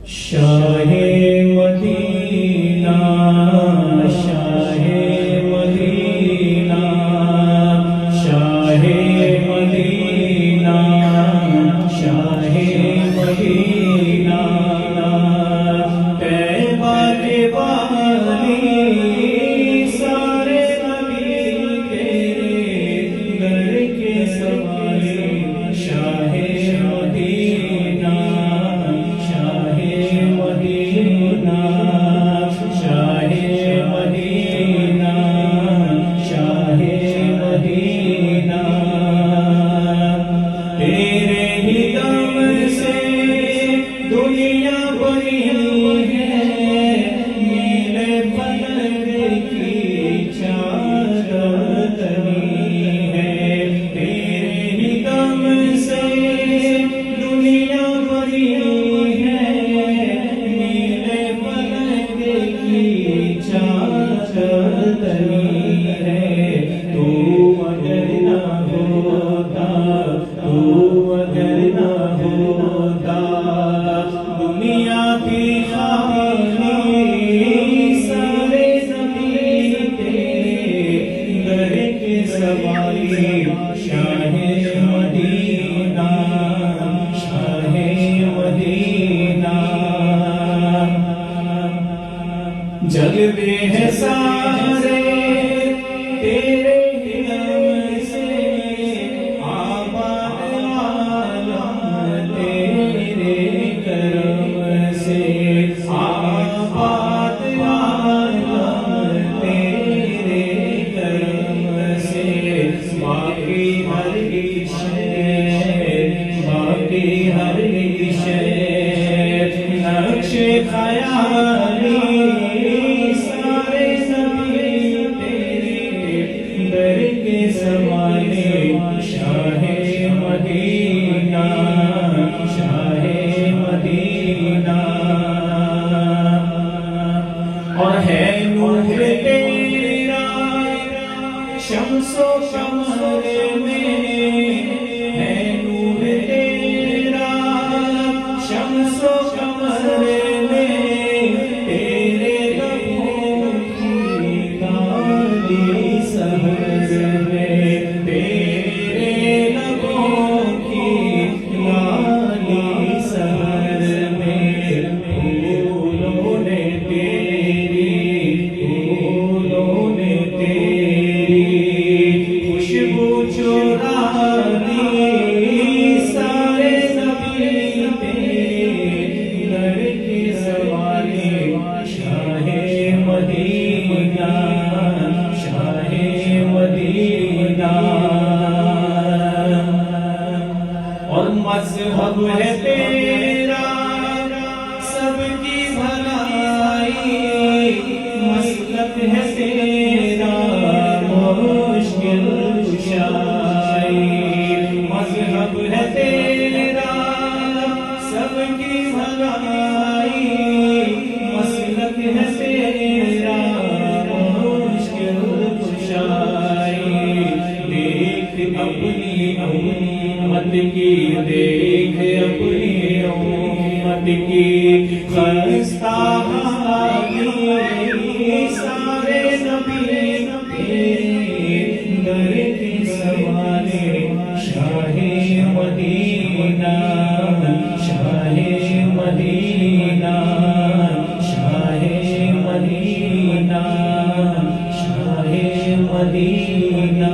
شاہ مدینہ شاہ مدینہ شاہ مدینہ شاہ مدینہ طیبہ کے والی سارے نبی تیرے در کے سوالے شاہ مدینہ شاہ مدینہ شاہ مدینہ شاہ مدینہ تیرے ہی دم سے دنیا بنی ہے نیل فلک کی چادر تنی ہے تیرے ہی دم سے دنیا بنی ہے نیل فلک کی چادر تنی ہے تو اگر نہ ہوتا تو اگر نہ ہوتا دنیا کی خالی سارے نبی تیرے در کے سوالے شاہ مدینہ شاہ مدینہ جلوے ہیں سارے تیرے نام سے آباد عالم تیرے کرم سے آباد عالم تیرے کرم سے باقی ہر شے نقش خیالی سارے نبی تیرے در کے سوالے شاہ مدینہ شاہ مدینہ اور ہے نور تیرا شمس و قمر میں ہے نور تیرا شمس و قمر میں تیرے لبوں کی لالی سحر میں تیرے لبوں کی لالی سحر میں پھولوں نے تیری خوشبو چورا دی سارے نبی تیرے در کے سوالے شاہ مدینہ شاہ مدینہ اور مذہب ہے تیرا سب کی بھلائی مسلک ہے تیرا مشکل کشائی مذہب ہے تیرا سب کی بھلائی مسلک ہے تیرا مشکل کشائی دیکھ اپنی امت کی دیکھ اپنی امت کی خستہ حالی سارے نبی تیرے در کے سوالے شاہ مدینہ شاہ مدینہ شاہ مدینہ شاہ مدینہ